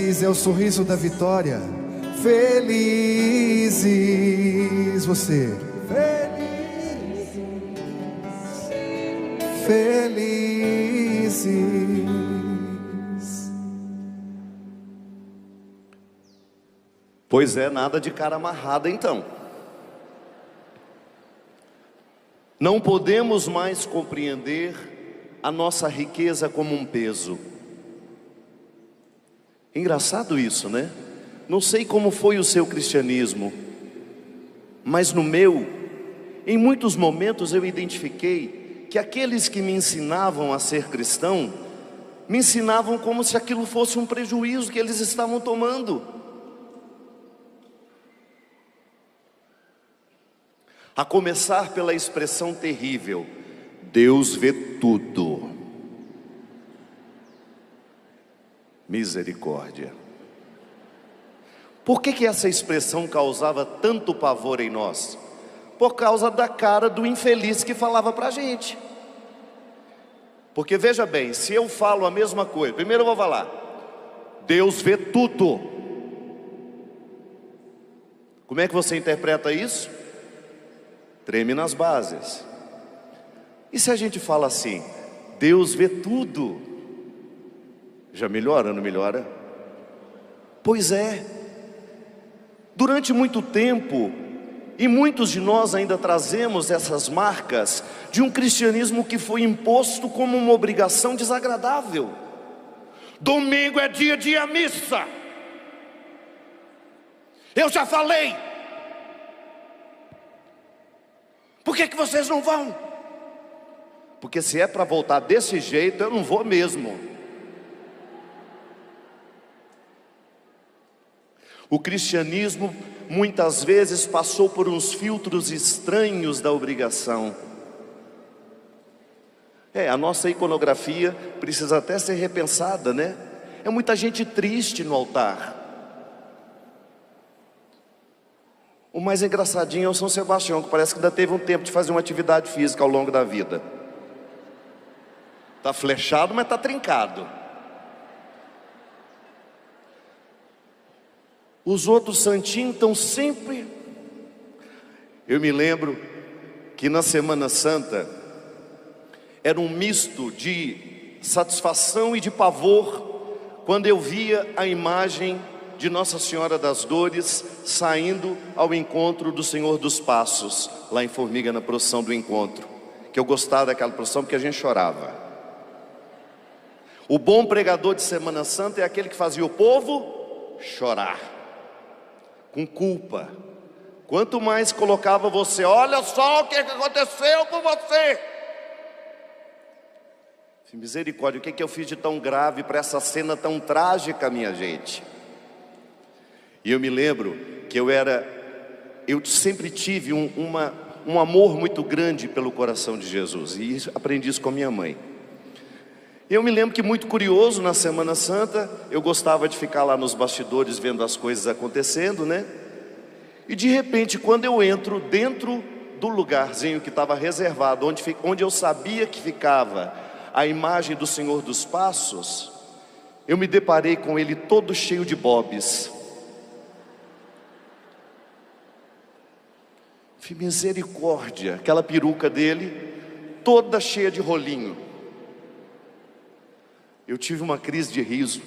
Feliz é o sorriso da vitória. Felizes você. Felizes. Pois é, nada de cara amarrada então. Não podemos mais compreender a nossa riqueza como um peso. Engraçado isso, né? Não sei como foi o seu cristianismo, mas no meu, em muitos momentos eu identifiquei que aqueles que me ensinavam a ser cristão, me ensinavam como se aquilo fosse um prejuízo que eles estavam tomando. A começar pela expressão terrível: Deus vê tudo. Misericórdia. Por que essa expressão causava tanto pavor em nós? Por causa da cara do infeliz que falava para a gente. Porque veja bem, se eu falo a mesma coisa, primeiro eu vou falar: Deus vê tudo. Como é que você interpreta isso? Treme nas bases. E se a gente fala assim: Deus vê tudo? Já melhora, não melhora? Pois é. Durante muito tempo, e muitos de nós ainda trazemos essas marcas de um cristianismo que foi imposto como uma obrigação desagradável. Domingo é dia de ir à missa. Eu já falei. Por que vocês não vão? Porque se é para voltar desse jeito, eu não vou mesmo. O cristianismo muitas vezes passou por uns filtros estranhos da obrigação. A nossa iconografia precisa até ser repensada, né? É muita gente triste no altar. O mais engraçadinho é o São Sebastião, que parece que ainda teve um tempo de fazer uma atividade física ao longo da vida. Está flechado, mas está trincado. Os outros santinhos estão sempre... Eu me lembro que na Semana Santa era um misto de satisfação e de pavor quando eu via a imagem de Nossa Senhora das Dores saindo ao encontro do Senhor dos Passos, lá em Formiga, na procissão do encontro. Que eu gostava daquela procissão porque a gente chorava. O bom pregador de Semana Santa é aquele que fazia o povo chorar, com culpa. Quanto mais colocava você: olha só o que aconteceu com você. Misericórdia, o que eu fiz de tão grave para essa cena tão trágica, minha gente? E eu me lembro que eu sempre tive um amor muito grande pelo coração de Jesus, e aprendi isso com a minha mãe. Eu me lembro que, muito curioso, na Semana Santa, eu gostava de ficar lá nos bastidores vendo as coisas acontecendo, né? E de repente, quando eu entro dentro do lugarzinho que estava reservado, onde eu sabia que ficava a imagem do Senhor dos Passos, eu me deparei com ele todo cheio de bobs. Misericórdia, aquela peruca dele toda cheia de rolinho. Eu tive uma crise de riso.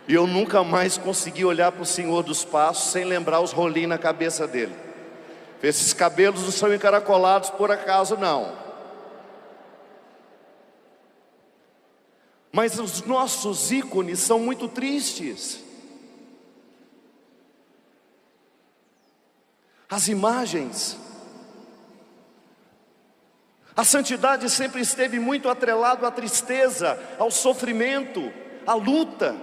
E eu nunca mais consegui olhar para o Senhor dos Passos sem lembrar os rolinhos na cabeça dele. Esses cabelos não são encaracolados por acaso, não. Mas os nossos ícones são muito tristes. As imagens. A santidade sempre esteve muito atrelado à tristeza, ao sofrimento, à luta.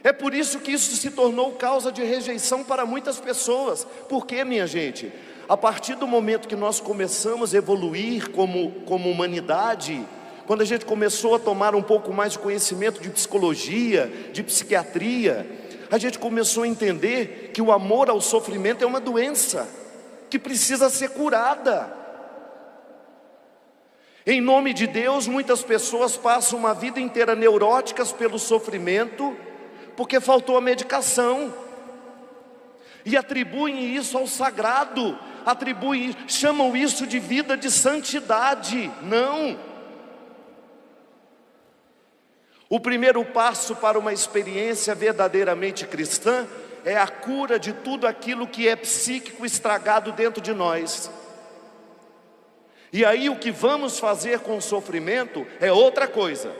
É por isso que isso se tornou causa de rejeição para muitas pessoas. Por quê, minha gente? A partir do momento que nós começamos a evoluir como humanidade, quando a gente começou a tomar um pouco mais de conhecimento de psicologia, de psiquiatria, a gente começou a entender que o amor ao sofrimento é uma doença que precisa ser curada. Em nome de Deus, muitas pessoas passam uma vida inteira neuróticas pelo sofrimento, porque faltou a medicação. E atribuem isso ao sagrado, chamam isso de vida de santidade. Não. O primeiro passo para uma experiência verdadeiramente cristã é a cura de tudo aquilo que é psíquico estragado dentro de nós. E aí o que vamos fazer com o sofrimento é outra coisa.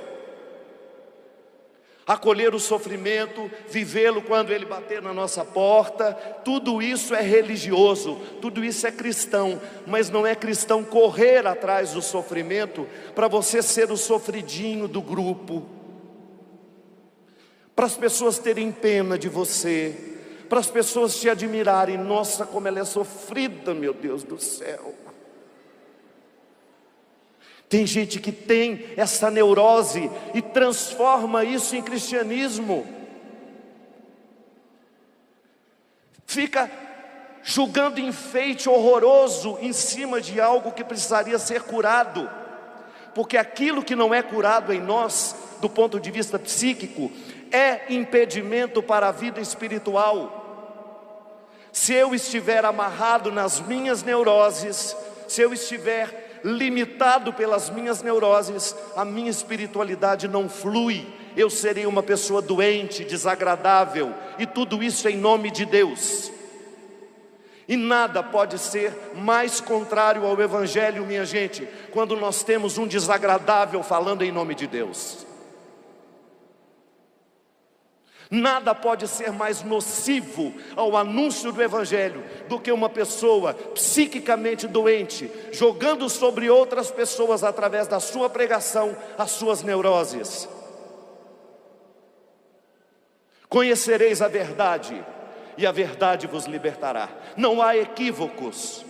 Acolher o sofrimento, vivê-lo quando ele bater na nossa porta, tudo isso é religioso, tudo isso é cristão, mas não é cristão correr atrás do sofrimento para você ser o sofridinho do grupo, para as pessoas terem pena de você, para as pessoas te admirarem. Nossa, como ela é sofrida, meu Deus do céu. Tem gente que tem essa neurose e transforma isso em cristianismo. Fica julgando enfeite horroroso em cima de algo que precisaria ser curado. Porque aquilo que não é curado em nós, do ponto de vista psíquico, é impedimento para a vida espiritual. Se eu estiver amarrado nas minhas neuroses, se eu estiver limitado pelas minhas neuroses, a minha espiritualidade não flui. Eu serei uma pessoa doente, desagradável, e tudo isso em nome de Deus. E nada pode ser mais contrário ao Evangelho, minha gente, quando nós temos um desagradável falando em nome de Deus. Nada pode ser mais nocivo ao anúncio do Evangelho do que uma pessoa psiquicamente doente, jogando sobre outras pessoas através da sua pregação as suas neuroses. Conhecereis a verdade, e a verdade vos libertará. Não há equívocos.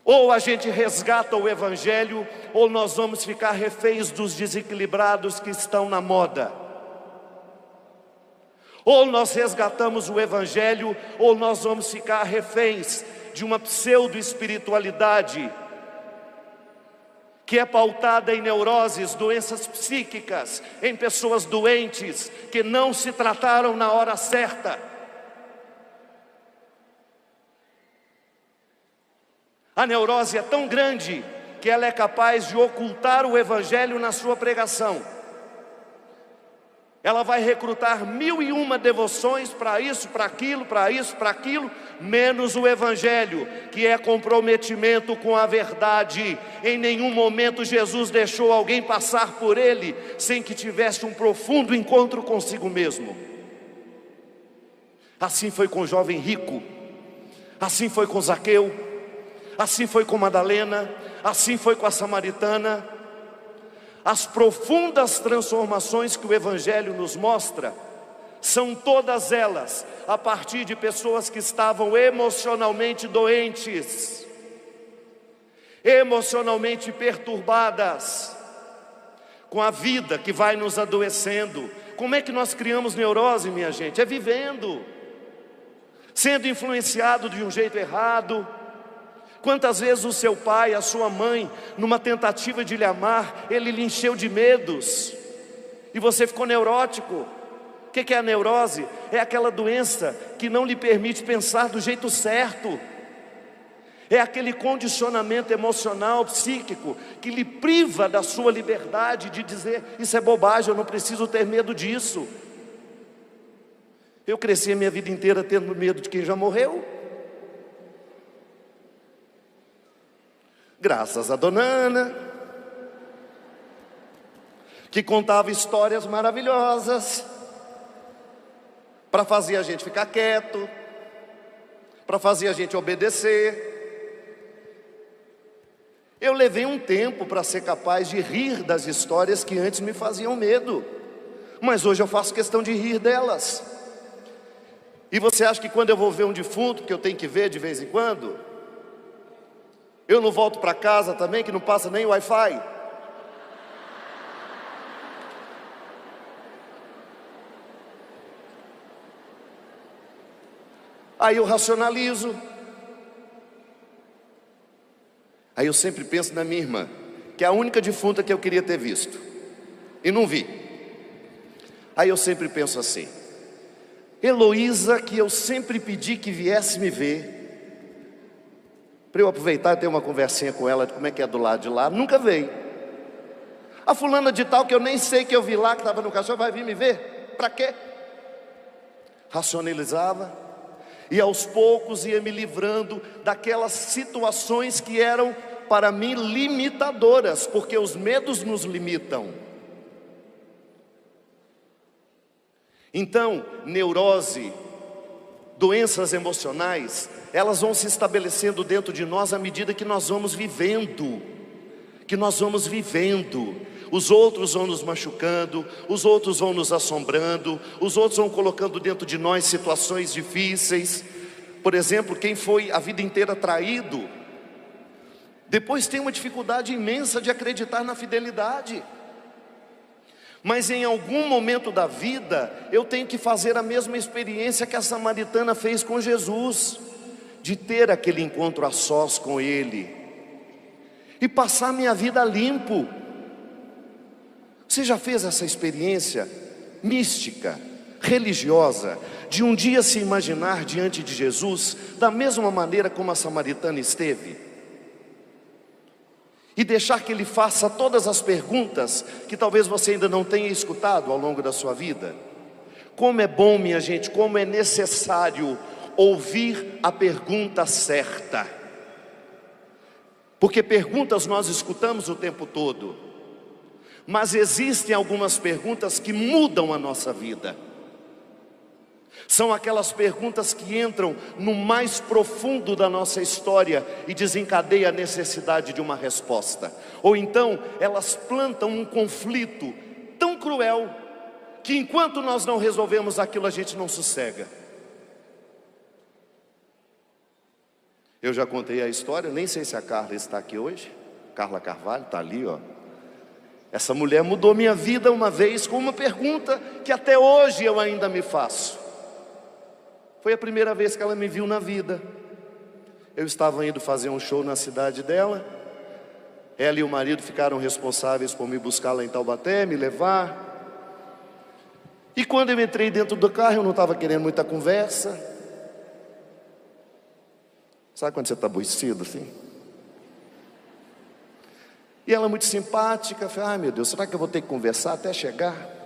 Ou a gente resgata o Evangelho, ou nós vamos ficar reféns dos desequilibrados que estão na moda. Ou nós resgatamos o Evangelho, ou nós vamos ficar reféns de uma pseudo-espiritualidade que é pautada em neuroses, doenças psíquicas, em pessoas doentes que não se trataram na hora certa. A neurose é tão grande que ela é capaz de ocultar o Evangelho na sua pregação. Ela vai recrutar 1001 devoções para isso, para aquilo, para isso, para aquilo, menos o Evangelho, que é comprometimento com a verdade. Em nenhum momento Jesus deixou alguém passar por ele sem que tivesse um profundo encontro consigo mesmo. Assim foi com o jovem rico, assim foi com Zaqueu, assim foi com Madalena, assim foi com a samaritana. As profundas transformações que o Evangelho nos mostra, são todas elas a partir de pessoas que estavam emocionalmente doentes, emocionalmente perturbadas, com a vida que vai nos adoecendo. Como é que nós criamos neurose, minha gente? É vivendo, sendo influenciado de um jeito errado. Quantas vezes o seu pai, a sua mãe, numa tentativa de lhe amar, ele lhe encheu de medos, e você ficou neurótico. O que é a neurose? É aquela doença que não lhe permite pensar do jeito certo. É aquele condicionamento emocional, psíquico, que lhe priva da sua liberdade de dizer: isso é bobagem, eu não preciso ter medo disso. Eu cresci a minha vida inteira tendo medo de quem já morreu. Graças a Dona Ana, que contava histórias maravilhosas, para fazer a gente ficar quieto, para fazer a gente obedecer. Eu levei um tempo para ser capaz de rir das histórias que antes me faziam medo, mas hoje eu faço questão de rir delas. E você acha que quando eu vou ver um defunto, que eu tenho que ver de vez em quando, eu não volto para casa também, que não passa nem Wi-Fi? Aí eu racionalizo. Aí eu sempre penso na minha irmã, que é a única defunta que eu queria ter visto, e não vi. Aí eu sempre penso assim: Heloísa, que eu sempre pedi que viesse me ver, para eu aproveitar e ter uma conversinha com ela de como é que é do lado de lá, nunca veio. A fulana de tal que eu nem sei que eu vi lá, que estava no caixão, vai vir me ver? Para quê? Racionalizava, e aos poucos ia me livrando daquelas situações que eram para mim limitadoras, porque os medos nos limitam. Então, neurose, doenças emocionais, elas vão se estabelecendo dentro de nós à medida que nós vamos vivendo. Os outros vão nos machucando, os outros vão nos assombrando, os outros vão colocando dentro de nós situações difíceis. Por exemplo, quem foi a vida inteira traído, depois tem uma dificuldade imensa de acreditar na fidelidade. Mas em algum momento da vida, eu tenho que fazer a mesma experiência que a samaritana fez com Jesus, de ter aquele encontro a sós com Ele, e passar minha vida limpo. Você já fez essa experiência mística, religiosa, de um dia se imaginar diante de Jesus, da mesma maneira como a samaritana esteve? E deixar que Ele faça todas as perguntas que talvez você ainda não tenha escutado ao longo da sua vida? Como é bom, minha gente, como é necessário ouvir a pergunta certa. Porque perguntas nós escutamos o tempo todo, mas existem algumas perguntas que mudam a nossa vida. São aquelas perguntas que entram no mais profundo da nossa história e desencadeiam a necessidade de uma resposta. Ou então, elas plantam um conflito tão cruel, que enquanto nós não resolvemos aquilo, a gente não sossega. Eu já contei a história, nem sei se a Carla está aqui hoje. Carla Carvalho está ali, ó. Essa mulher mudou minha vida uma vez com uma pergunta que até hoje eu ainda me faço. Foi a primeira vez que ela me viu na vida. Eu estava indo fazer um show na cidade dela. Ela e o marido ficaram responsáveis por me buscar lá em Taubaté, me levar. E quando eu entrei dentro do carro, eu não estava querendo muita conversa. Sabe quando você está aborrecido assim? E ela muito simpática, falei: ai meu Deus, será que eu vou ter que conversar até chegar?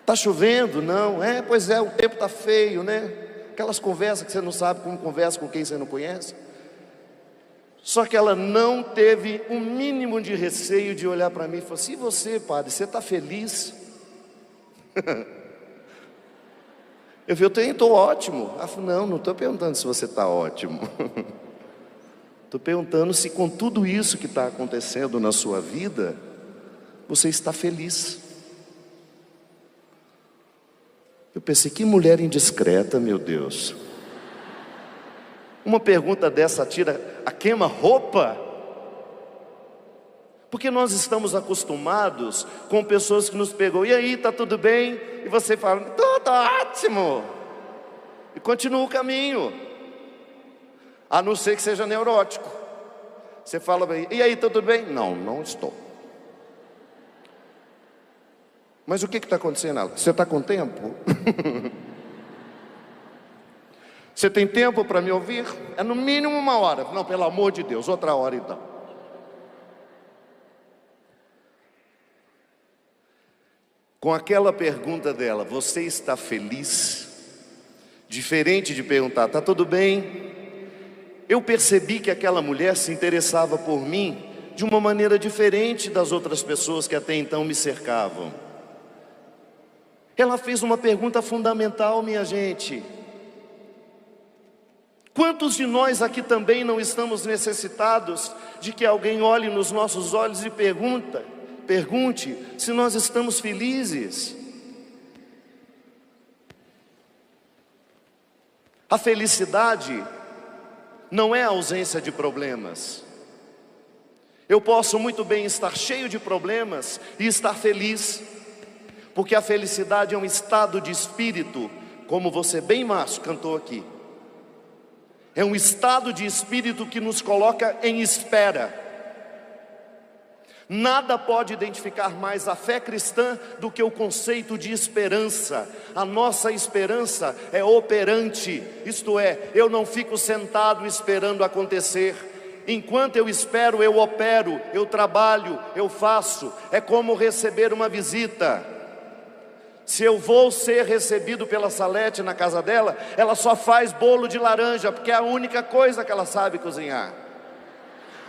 Está chovendo? Não. Pois é, o tempo está feio, né? Aquelas conversas que você não sabe como conversa com quem você não conhece. Só que ela não teve um mínimo de receio de olhar para mim e falou assim: e você, padre, você está feliz? Eu falei: eu estou ótimo. Ela falou: não estou perguntando se você está ótimo. Estou perguntando se com tudo isso que está acontecendo na sua vida, você está feliz. Eu pensei: que mulher indiscreta, meu Deus. Uma pergunta dessa tira a queima-roupa. Porque nós estamos acostumados com pessoas que nos pegam: e aí, está tudo bem? E você fala: tudo ótimo. E continua o caminho. A não ser que seja neurótico. Você fala: e aí, tudo bem? Não, não estou. Mas o que está acontecendo? Você está com tempo? Você tem tempo para me ouvir? É no mínimo 1 hora. Não, pelo amor de Deus, outra hora então. Com aquela pergunta dela: você está feliz? Diferente de perguntar: está tudo bem? Eu percebi que aquela mulher se interessava por mim de uma maneira diferente das outras pessoas que até então me cercavam. Ela fez uma pergunta fundamental, minha gente. Quantos de nós aqui também não estamos necessitados de que alguém olhe nos nossos olhos e pergunte se nós estamos felizes? A felicidade não é a ausência de problemas. Eu posso muito bem estar cheio de problemas e estar feliz, porque a felicidade é um estado de espírito, como você bem, Márcio, cantou aqui. É um estado de espírito que nos coloca em espera. Nada pode identificar mais a fé cristã do que o conceito de esperança. A nossa esperança é operante, isto é, eu não fico sentado esperando acontecer. Enquanto eu espero, eu opero, eu trabalho, eu faço. É como receber uma visita. Se eu vou ser recebido pela Salete na casa dela, ela só faz bolo de laranja, porque é a única coisa que ela sabe cozinhar.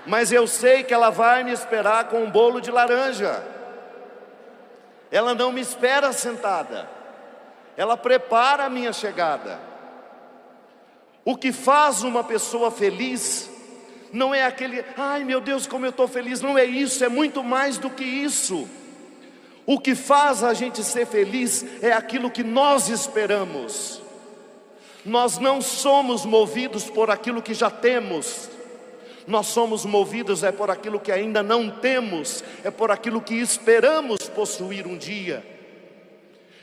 Mas eu sei que ela vai me esperar com um bolo de laranja. Ela não me espera sentada, ela prepara a minha chegada. O que faz uma pessoa feliz não é aquele, ai meu Deus, como eu estou feliz. Não é isso, é muito mais do que isso. O que faz a gente ser feliz é aquilo que nós esperamos. Nós não somos movidos por aquilo que já temos. Nós somos movidos por aquilo que ainda não temos, é por aquilo que esperamos possuir um dia.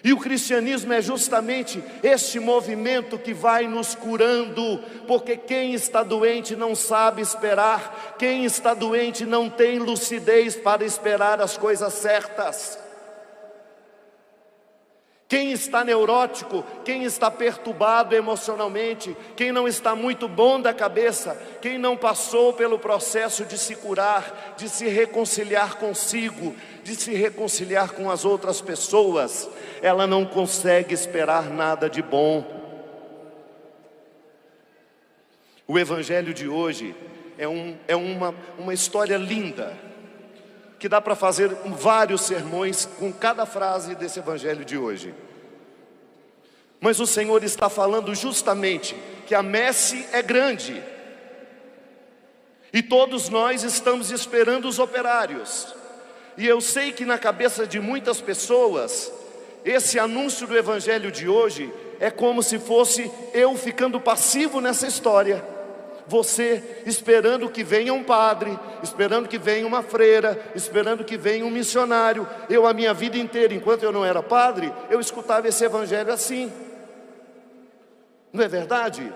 E o cristianismo é justamente este movimento que vai nos curando, porque quem está doente não sabe esperar, quem está doente não tem lucidez para esperar as coisas certas. Quem está neurótico, quem está perturbado emocionalmente, quem não está muito bom da cabeça, quem não passou pelo processo de se curar, de se reconciliar consigo, de se reconciliar com as outras pessoas, ela não consegue esperar nada de bom. O evangelho de hoje é uma história linda, que dá para fazer vários sermões com cada frase desse evangelho de hoje. Mas o Senhor está falando justamente que a messe é grande, e todos nós estamos esperando os operários. E eu sei que na cabeça de muitas pessoas, esse anúncio do evangelho de hoje é como se fosse eu ficando passivo nessa história. Você esperando que venha um padre, esperando que venha uma freira, esperando que venha um missionário. Eu, a minha vida inteira, enquanto eu não era padre, eu escutava esse evangelho assim. Não é verdade?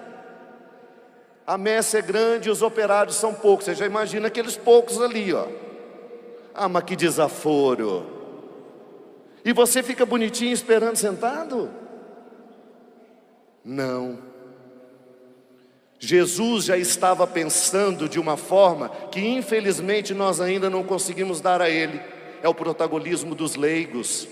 A messe é grande e os operários são poucos. Você já imagina aqueles poucos ali, ó. Ah, mas que desaforo. E você fica bonitinho esperando sentado? Não. Jesus já estava pensando de uma forma que infelizmente nós ainda não conseguimos dar a Ele. É o protagonismo dos leigos.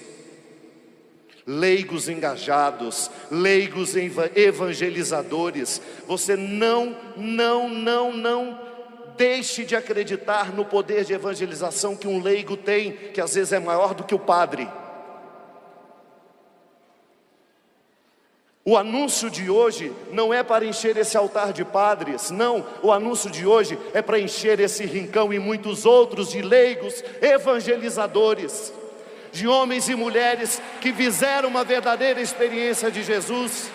Leigos engajados, leigos evangelizadores. Você não deixe de acreditar no poder de evangelização que um leigo tem, que às vezes é maior do que o padre. O anúncio de hoje não é para encher esse altar de padres, não. O anúncio de hoje é para encher esse rincão e muitos outros de leigos evangelizadores, de homens e mulheres que fizeram uma verdadeira experiência de Jesus.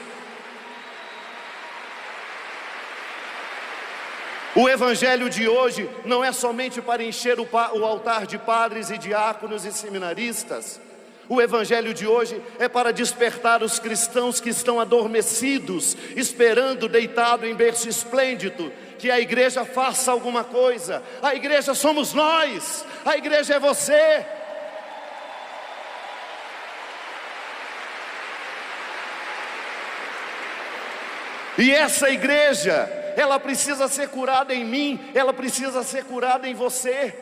O evangelho de hoje não é somente para encher o altar de padres e diáconos e seminaristas. O evangelho de hoje é para despertar os cristãos que estão adormecidos, esperando deitado em berço esplêndido, que a igreja faça alguma coisa. A igreja somos nós, a igreja é você. E essa igreja, ela precisa ser curada em mim, ela precisa ser curada em você.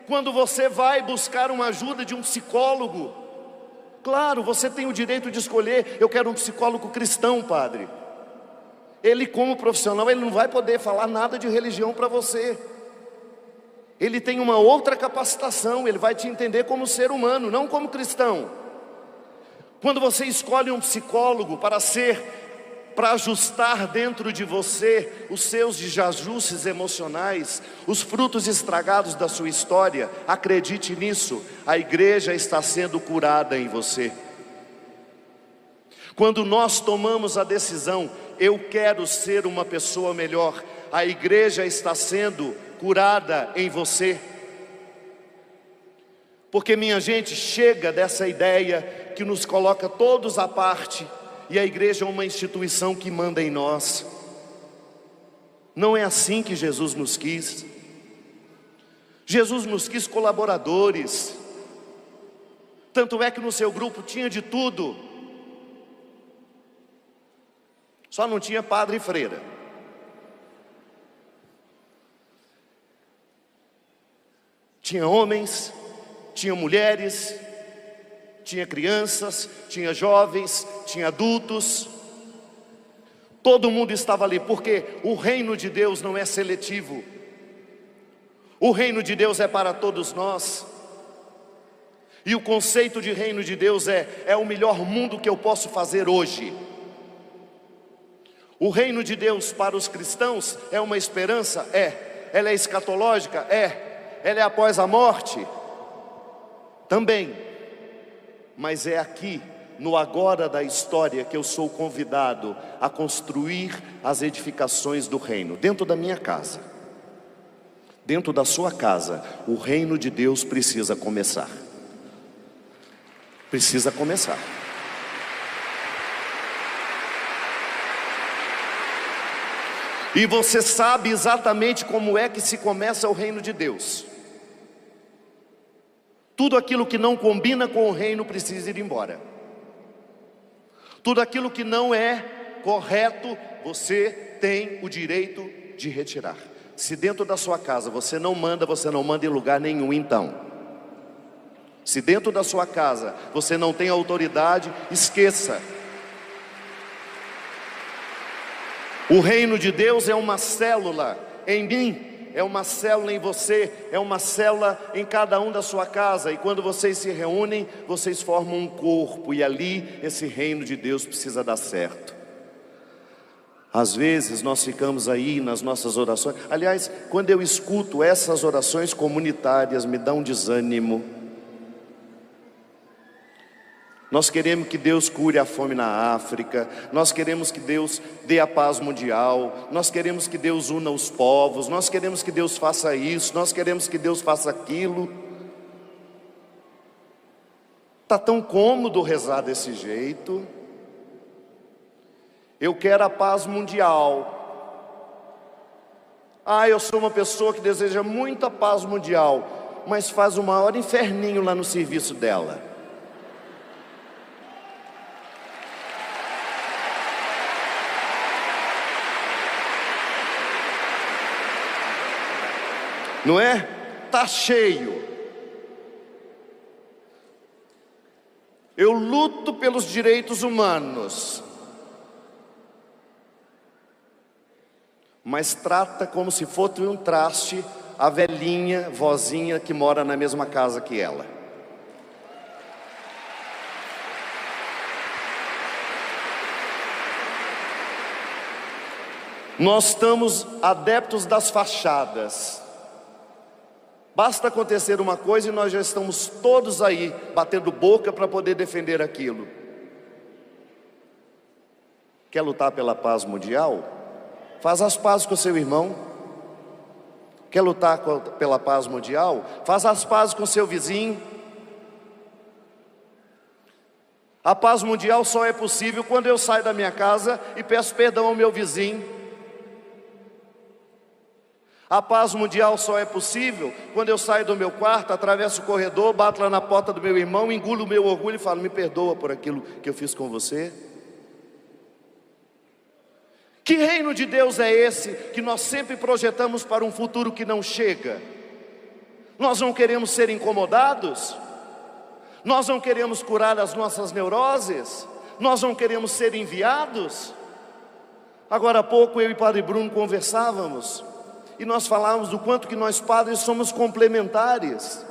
Quando você vai buscar uma ajuda de um psicólogo, claro, você tem o direito de escolher. Eu quero um psicólogo cristão, padre. Ele, como profissional, ele não vai poder falar nada de religião para você. Ele tem uma outra capacitação, ele vai te entender como ser humano, não como cristão. Quando você escolhe um psicólogo para ajustar dentro de você os seus desajustes emocionais, os frutos estragados da sua história, acredite nisso, a igreja está sendo curada em você. Quando nós tomamos a decisão, eu quero ser uma pessoa melhor, a igreja está sendo curada em você. Porque, minha gente, chega dessa ideia que nos coloca todos à parte, e a igreja é uma instituição que manda em nós. Não é assim que Jesus nos quis. Jesus nos quis colaboradores. Tanto é que no seu grupo tinha de tudo. Só não tinha padre e freira. Tinha homens, tinha mulheres, tinha crianças, tinha jovens, tinha adultos. Todo mundo estava ali, porque o reino de Deus não é seletivo. O reino de Deus é para todos nós. E o conceito de reino de Deus é o melhor mundo que eu posso fazer hoje. O reino de Deus para os cristãos é uma esperança? É. Ela é escatológica? É. Ela é após a morte? Também. Mas é aqui, no agora da história, que eu sou convidado a construir as edificações do reino, dentro da minha casa. Dentro da sua casa, o reino de Deus precisa começar. Precisa começar. E você sabe exatamente como é que se começa o reino de Deus. Tudo aquilo que não combina com o reino precisa ir embora. Tudo aquilo que não é correto, você tem o direito de retirar. Se dentro da sua casa você não manda em lugar nenhum então. Se dentro da sua casa você não tem autoridade, esqueça. O reino de Deus é uma célula em mim, é uma célula em você, é uma célula em cada um da sua casa. E quando vocês se reúnem, vocês formam um corpo, e ali esse reino de Deus precisa dar certo. Às vezes nós ficamos aí nas nossas orações. Aliás, quando eu escuto essas orações comunitárias, me dá um desânimo. Nós queremos que Deus cure a fome na África, nós queremos que Deus dê a paz mundial, nós queremos que Deus una os povos, nós queremos que Deus faça isso, nós queremos que Deus faça aquilo. Está tão cômodo rezar desse jeito. Eu quero a paz mundial. Eu sou uma pessoa que deseja muita paz mundial, mas faz o maior inferninho lá no serviço dela. Não é? Está cheio. Eu luto pelos direitos humanos, mas trata como se fosse um traste a velhinha, vozinha que mora na mesma casa que ela. Nós estamos adeptos das fachadas. Basta acontecer uma coisa e nós já estamos todos aí batendo boca para poder defender aquilo. Quer lutar pela paz mundial? Faz as pazes com o seu irmão. Quer lutar pela paz mundial? Faz as pazes com o seu vizinho. A paz mundial só é possível quando eu saio da minha casa e peço perdão ao meu vizinho. A paz mundial só é possível quando eu saio do meu quarto, atravesso o corredor, bato lá na porta do meu irmão, engulo o meu orgulho e falo: me perdoa por aquilo que eu fiz com você. Que reino de Deus é esse que nós sempre projetamos para um futuro que não chega? Nós não queremos ser incomodados? Nós não queremos curar as nossas neuroses? Nós não queremos ser enviados? Agora há pouco eu e Padre Bruno conversávamos e nós falávamos do quanto que nós padres somos complementares.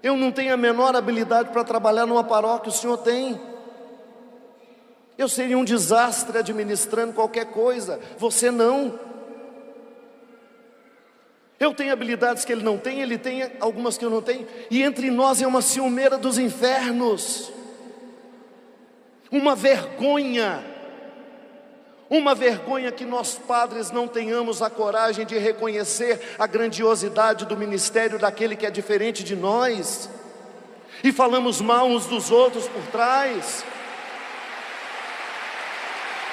Eu não tenho a menor habilidade para trabalhar numa paróquia, o senhor tem. Eu seria um desastre administrando qualquer coisa, você não. Eu tenho habilidades que ele não tem, ele tem algumas que eu não tenho. E entre nós é uma ciumeira dos infernos. Uma vergonha. Uma vergonha que nós padres não tenhamos a coragem de reconhecer a grandiosidade do ministério daquele que é diferente de nós, e falamos mal uns dos outros por trás,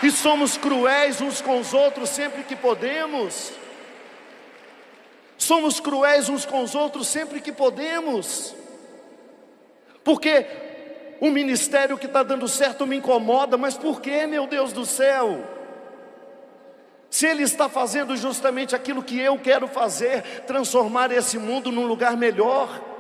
e somos cruéis uns com os outros sempre que podemos. Somos cruéis uns com os outros sempre que podemos, porque o ministério que está dando certo me incomoda. Mas por que, meu Deus do céu? Se Ele está fazendo justamente aquilo que eu quero fazer, transformar esse mundo num lugar melhor.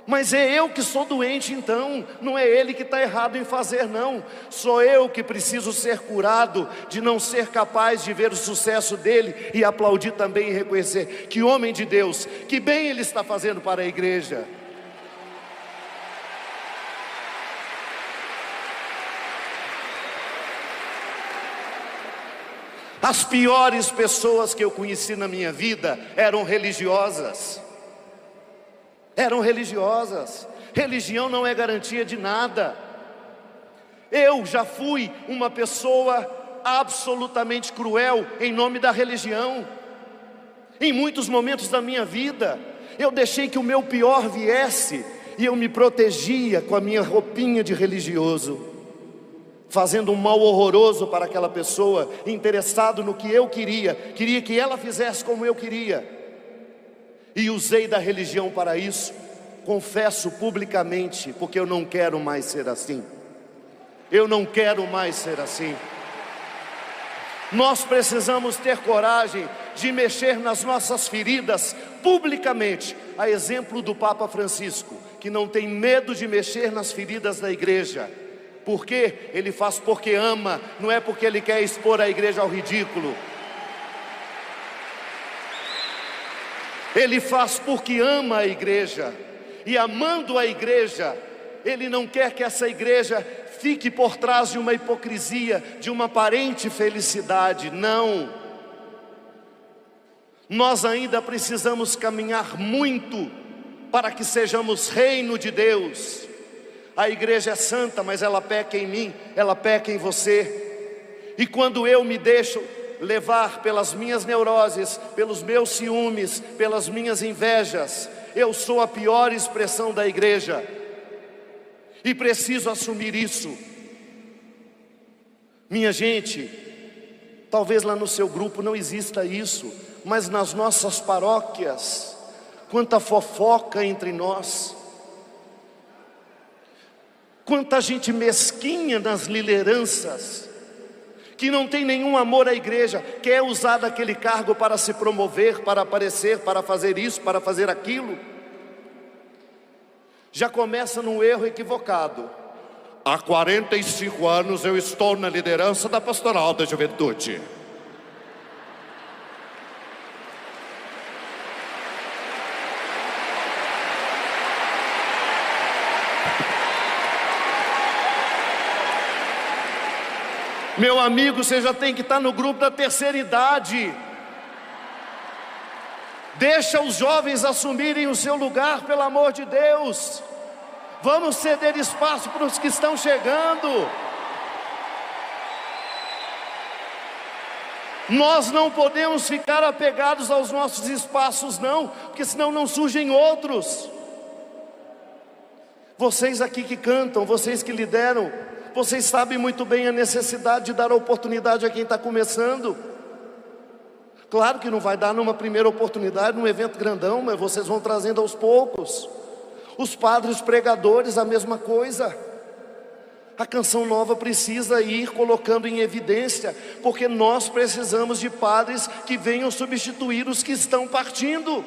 Mas é eu que sou doente então, não é Ele que está errado em fazer não. Sou eu que preciso ser curado de não ser capaz de ver o sucesso dele e aplaudir também e reconhecer que homem de Deus, que bem ele está fazendo para a igreja. As piores pessoas que eu conheci na minha vida eram religiosas. Religião não é garantia de nada. Eu já fui uma pessoa absolutamente cruel em nome da religião. Em muitos momentos da minha vida, eu deixei que o meu pior viesse e eu me protegia com a minha roupinha de religioso, fazendo um mal horroroso para aquela pessoa, interessado no que eu queria que ela fizesse como eu queria. E usei da religião para isso. Confesso publicamente, porque eu não quero mais ser assim. Eu não quero mais ser assim. Nós precisamos ter coragem de mexer nas nossas feridas publicamente, a exemplo do Papa Francisco, que não tem medo de mexer nas feridas da igreja. Por quê? Ele faz porque ama, não é porque ele quer expor a igreja ao ridículo. Ele faz porque ama a igreja, e amando a igreja, ele não quer que essa igreja fique por trás de uma hipocrisia, de uma aparente felicidade. Não. Nós ainda precisamos caminhar muito para que sejamos reino de Deus. A igreja é santa, mas ela peca em mim, ela peca em você. E quando eu me deixo levar pelas minhas neuroses, pelos meus ciúmes, pelas minhas invejas, eu sou a pior expressão da igreja, e preciso assumir isso. Minha gente, talvez lá no seu grupo não exista isso, mas nas nossas paróquias, quanta fofoca entre nós, quanta gente mesquinha nas lideranças, que não tem nenhum amor à igreja, quer usar daquele cargo para se promover, para aparecer, para fazer isso, para fazer aquilo. Já começa num erro equivocado. Há 45 anos eu estou na liderança da Pastoral da Juventude. Meu amigo, você já tem que estar no grupo da terceira idade. Deixa os jovens assumirem o seu lugar, pelo amor de Deus. Vamos ceder espaço para os que estão chegando. Nós não podemos ficar apegados aos nossos espaços não, porque senão não surgem outros. Vocês aqui que cantam, vocês que lideram, vocês sabem muito bem a necessidade de dar oportunidade a quem está começando. Claro que não vai dar numa primeira oportunidade, num evento grandão, mas vocês vão trazendo aos poucos. Os padres pregadores, a mesma coisa. A Canção Nova precisa ir colocando em evidência, porque nós precisamos de padres que venham substituir os que estão partindo.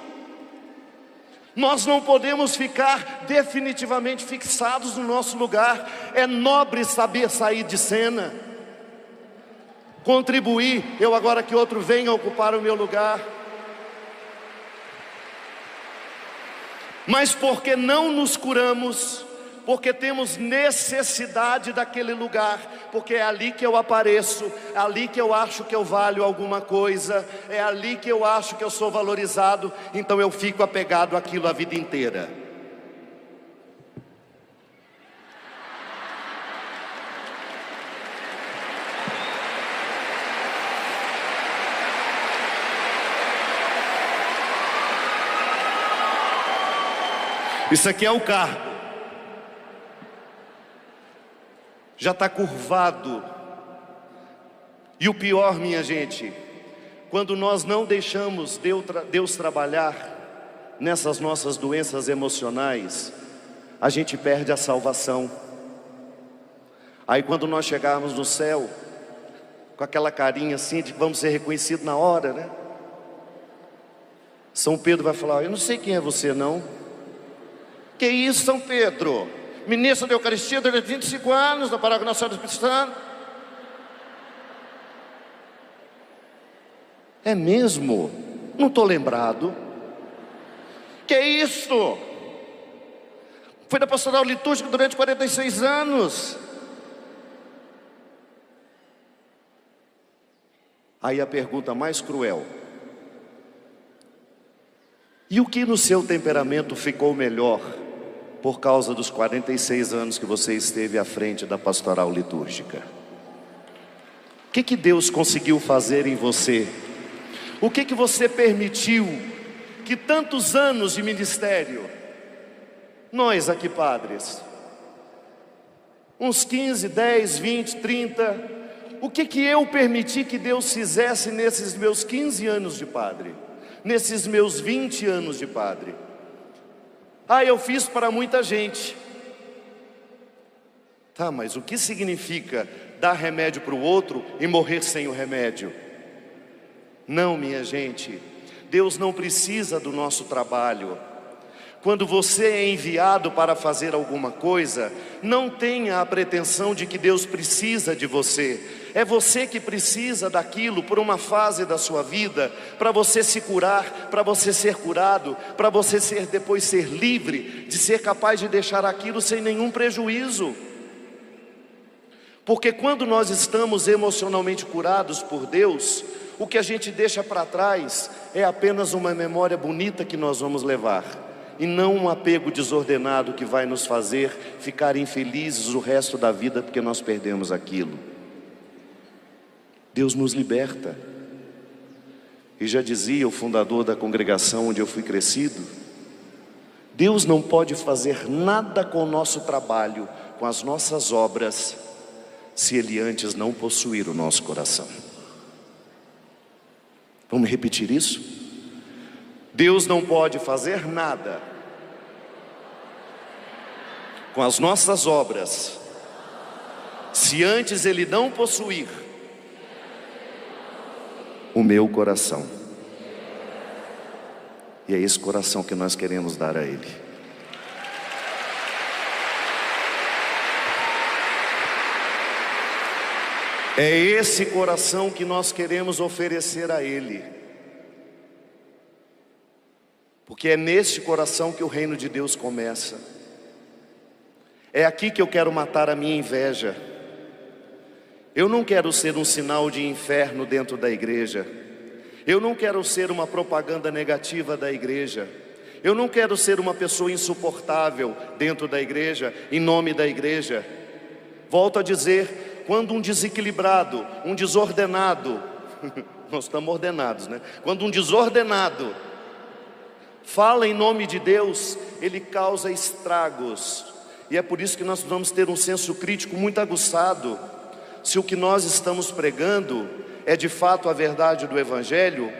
Nós não podemos ficar definitivamente fixados no nosso lugar. É nobre saber sair de cena, contribuir, eu agora que outro venha ocupar o meu lugar. Mas porque não nos curamos, porque temos necessidade daquele lugar, porque é ali que eu apareço, é ali que eu acho que eu valho alguma coisa, é ali que eu acho que eu sou valorizado, então eu fico apegado àquilo a vida inteira. Isso aqui é o cargo. Já está curvado. E o pior, minha gente, quando nós não deixamos Deus trabalhar nessas nossas doenças emocionais, a gente perde a salvação. Aí quando nós chegarmos no céu, com aquela carinha assim de que vamos ser reconhecidos na hora, né? São Pedro vai falar: eu não sei quem é você não. Que isso, São Pedro? Ministro da Eucaristia durante 25 anos, da Paróquia Nossa Senhora do Espírito Santo. É mesmo? Não estou lembrado. Que isso? Foi da pastoral litúrgica durante 46 anos. Aí a pergunta mais cruel: e o que no seu temperamento ficou melhor por causa dos 46 anos que você esteve à frente da pastoral litúrgica? O que Deus conseguiu fazer em você? O que você permitiu que tantos anos de ministério, nós aqui padres, uns 15, 10, 20, 30, o que eu permiti que Deus fizesse nesses meus 15 anos de padre, nesses meus 20 anos de padre? Eu fiz para muita gente. Tá, mas o que significa dar remédio para o outro e morrer sem o remédio? Não, minha gente, Deus não precisa do nosso trabalho. Quando você é enviado para fazer alguma coisa, não tenha a pretensão de que Deus precisa de você. É você que precisa daquilo por uma fase da sua vida, para você se curar, para você ser curado, para você depois ser livre, de ser capaz de deixar aquilo sem nenhum prejuízo. Porque quando nós estamos emocionalmente curados por Deus, o que a gente deixa para trás é apenas uma memória bonita que nós vamos levar, e não um apego desordenado que vai nos fazer ficar infelizes o resto da vida porque nós perdemos aquilo. Deus nos liberta. E já dizia o fundador da congregação onde eu fui crescido: Deus não pode fazer nada com o nosso trabalho, com as nossas obras, se Ele antes não possuir o nosso coração. Vamos repetir isso? Deus não pode fazer nada com as nossas obras, se antes Ele não possuir o meu coração. E é esse coração que nós queremos dar a Ele. É esse coração que nós queremos oferecer a Ele. Porque é nesse coração que o reino de Deus começa. É aqui que eu quero matar a minha inveja. Eu não quero ser um sinal de inferno dentro da igreja. Eu não quero ser uma propaganda negativa da igreja. Eu não quero ser uma pessoa insuportável dentro da igreja, em nome da igreja. Volto a dizer, quando um desequilibrado, um desordenado, nós estamos ordenados, né? Quando um desordenado fala em nome de Deus, ele causa estragos. E é por isso que nós vamos ter um senso crítico muito aguçado. Se o que nós estamos pregando é de fato a verdade do Evangelho,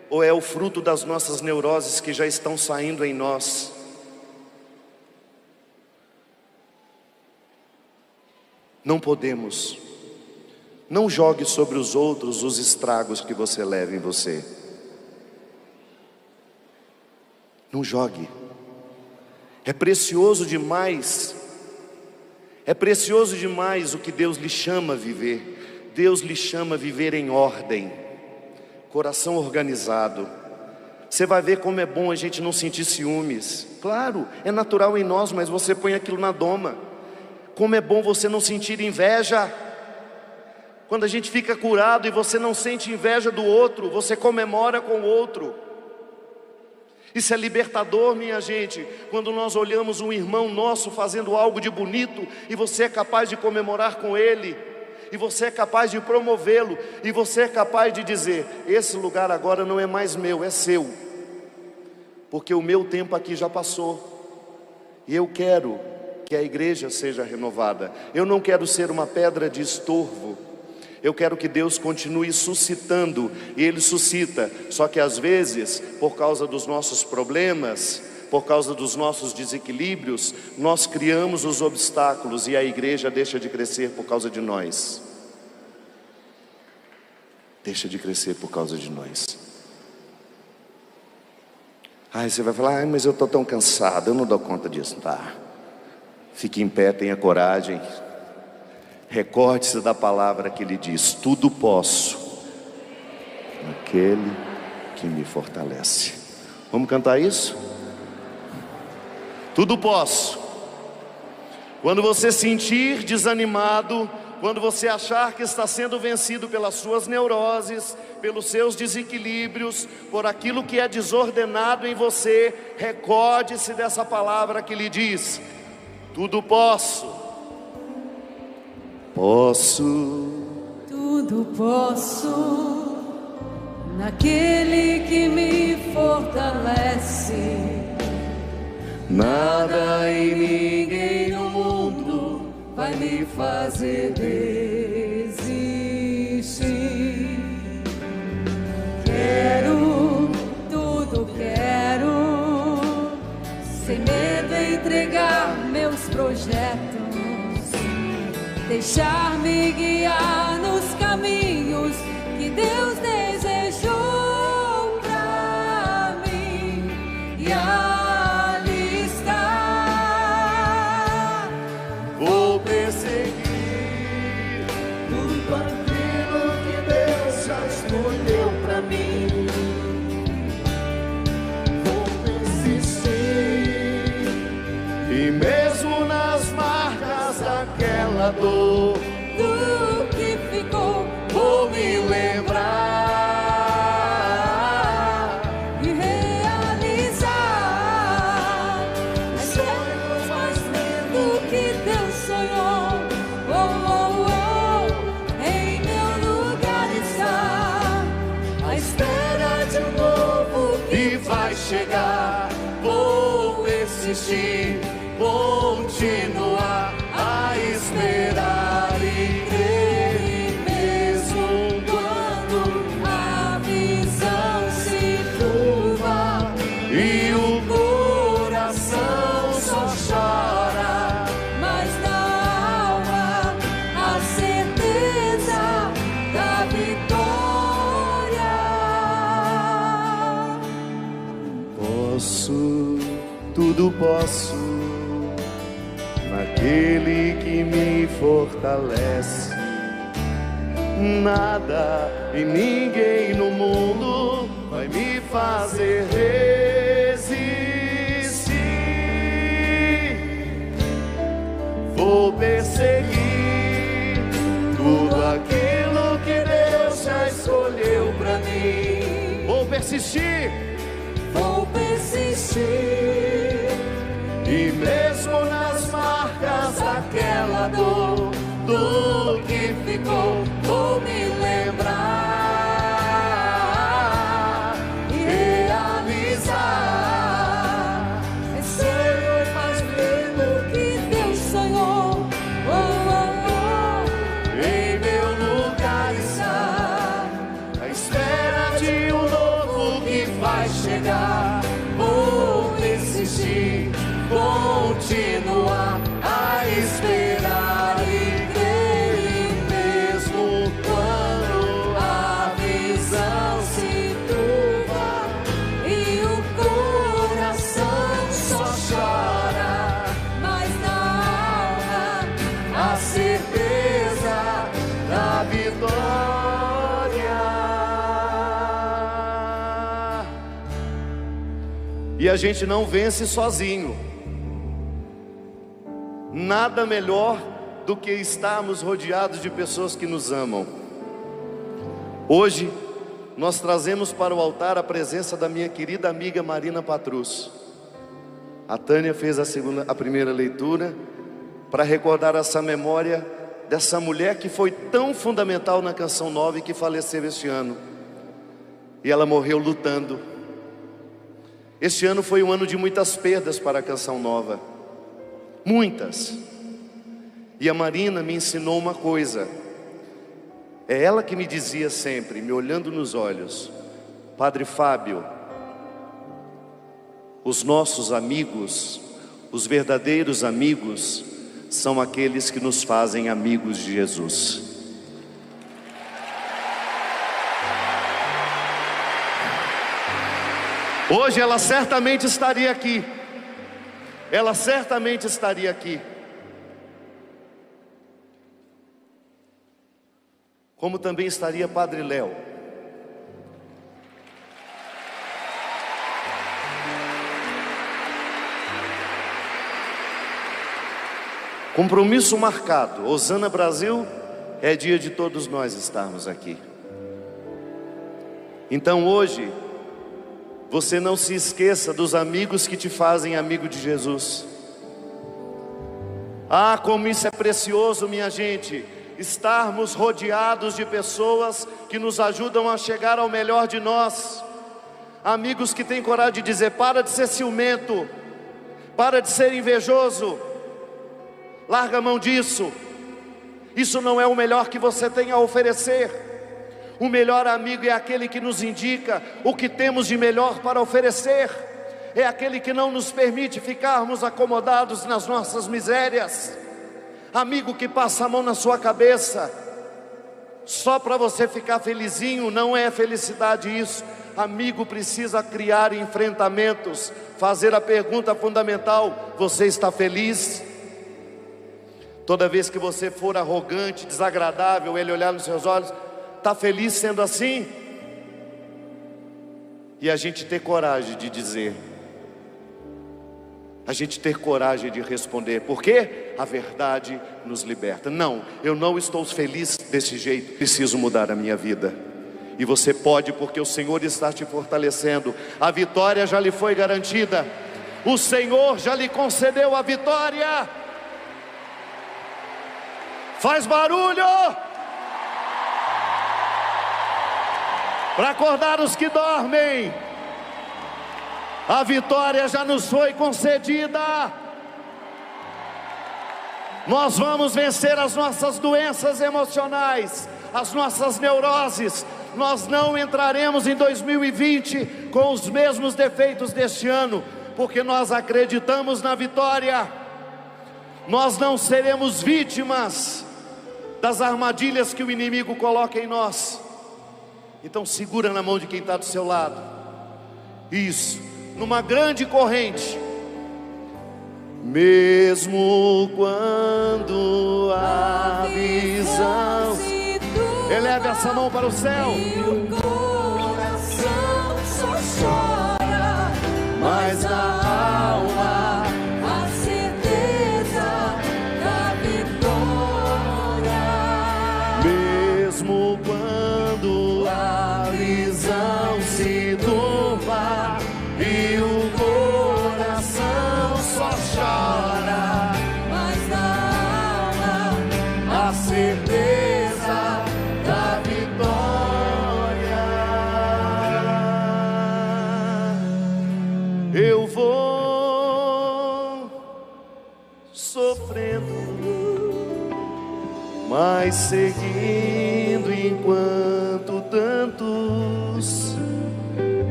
ou é o fruto das nossas neuroses que já estão saindo em nós. Não podemos. Não jogue sobre os outros os estragos que você leva em você. Não jogue. É precioso demais. É precioso demais o que Deus lhe chama a viver. Deus lhe chama a viver em ordem, coração organizado. Você vai ver como é bom a gente não sentir ciúmes. Claro, é natural em nós, mas você põe aquilo na doma. Como é bom você não sentir inveja. Quando a gente fica curado e você não sente inveja do outro, você comemora com o outro. Isso é libertador, minha gente. Quando nós olhamos um irmão nosso fazendo algo de bonito e você é capaz de comemorar com ele, e você é capaz de promovê-lo, e você é capaz de dizer: esse lugar agora não é mais meu, é seu, porque o meu tempo aqui já passou, e eu quero que a igreja seja renovada. Eu não quero ser uma pedra de estorvo, Eu quero que Deus continue suscitando, e Ele suscita, só que às vezes, por causa dos nossos problemas, por causa dos nossos desequilíbrios, nós criamos os obstáculos e a igreja deixa de crescer por causa de nós. Deixa de crescer por causa de nós. Aí você vai falar, mas eu estou tão cansado, eu não dou conta disso. Tá. Fique em pé, tenha coragem. Recorde-se da palavra que Ele diz: tudo posso naquele que me fortalece. Vamos cantar isso? Tudo posso. Quando você sentir desanimado, quando você achar que está sendo vencido pelas suas neuroses, pelos seus desequilíbrios, por aquilo que é desordenado em você, recorde-se dessa palavra que lhe diz: tudo posso. Tudo posso naquele que me fortalece. Nada e ninguém no mundo vai me fazer desistir. Quero, sem medo entregar meus projetos, deixar-me guiar nos caminhos que Deus desejou pra mim. E ali está, vou perseguir tudo aquilo que Deus já escolheu pra mim. Vou persistir, e mesmo nas marcas daquela dor, do que ficou, vou me lembrar e realizar os sonhos mais lindos que Deus sonhou. Oh, oh, oh, em meu lugar está, à espera de um novo que vai chegar. Vou persistir, continuar a esperar e crer, mesmo quando a visão se turva e o coração só chora, mas na alma a certeza da vitória. Tudo posso naquele que me fortalece. Nada e ninguém no mundo vai me fazer resistir. Vou perseguir tudo aquilo que Deus já escolheu pra mim. Vou persistir, e mesmo nas marcas daquela dor, do que ficou, vou me lembrar e realizar esse sonho mais lindo que Deus sonhou. Oh, oh, oh, em meu lugar está, à espera de um novo que vai chegar. Vou persistir, continuar a esperar e crer, mesmo quando a visão se turva e o coração só chora, mas na alma a certeza da vitória. E a gente não vence sozinho. Nada melhor do que estarmos rodeados de pessoas que nos amam. Hoje nós trazemos para o altar a presença da minha querida amiga Marina Patrus. A Tânia fez a primeira leitura para recordar essa memória dessa mulher que foi tão fundamental na Canção Nova e que faleceu este ano. E ela morreu lutando. Este ano foi um ano de muitas perdas para a Canção Nova. Muitas. E a Marina me ensinou uma coisa: É ela que me dizia sempre, me olhando nos olhos: Padre Fábio, os nossos amigos, os verdadeiros amigos, são aqueles que nos fazem amigos de Jesus. Hoje ela certamente estaria aqui. Ela certamente estaria aqui. Como também estaria Padre Léo. Compromisso marcado. Osana Brasil, é dia de todos nós estarmos aqui. Então hoje, você não se esqueça dos amigos que te fazem amigo de Jesus. Ah, como isso é precioso, minha gente, estarmos rodeados de pessoas que nos ajudam a chegar ao melhor de nós. Amigos que têm coragem de dizer: para de ser ciumento, para de ser invejoso, larga a mão disso. Isso não é o melhor que você tem a oferecer. O melhor amigo é aquele que nos indica o que temos de melhor para oferecer. É aquele que não nos permite ficarmos acomodados nas nossas misérias. Amigo que passa a mão na sua cabeça só para você ficar felizinho. Não é felicidade isso. Amigo precisa criar enfrentamentos, fazer a pergunta fundamental: você está feliz? Toda vez que você for arrogante, desagradável, ele olhar nos seus olhos: está feliz sendo assim? E a gente ter coragem de dizer, a gente ter coragem de responder, porque a verdade nos liberta. Não, eu não estou feliz desse jeito, preciso mudar a minha vida. E você pode, porque o Senhor está te fortalecendo. A vitória já lhe foi garantida. O Senhor já lhe concedeu a vitória. Faz barulho para acordar os que dormem. A vitória já nos foi concedida. Nós vamos vencer as nossas doenças emocionais, as nossas neuroses. Nós não entraremos em 2020 com os mesmos defeitos deste ano, porque nós acreditamos na vitória. Nós não seremos vítimas das armadilhas que o inimigo coloca em nós. Então segura na mão de quem está do seu lado. Isso, numa grande corrente. Mesmo quando a visão se turva, eleve essa mão para o céu. E o coração só chora, mas a alma a certeza da vitória. Mesmo quando a visão se turva e o coração só chora, Mas a alma a certeza da vitória. Eu vou sofrendo, mas seguindo enquanto tantos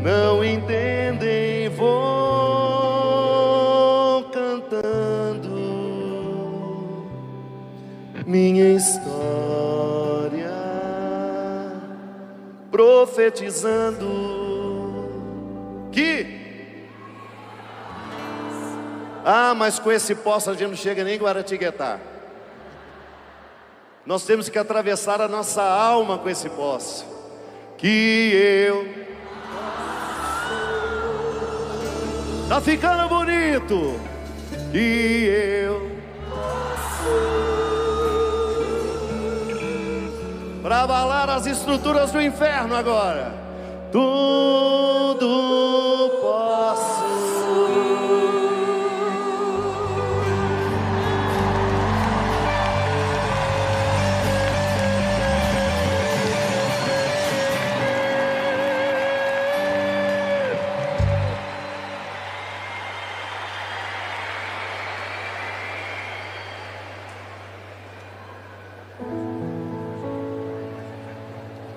não entendem. Vou cantando minha história, profetizando que mas com esse poço a gente não chega nem em Guaratinguetá. Nós temos que atravessar a nossa alma com esse poço. Que eu... Tá ficando bonito. Que eu... Para abalar as estruturas do inferno agora. Tudo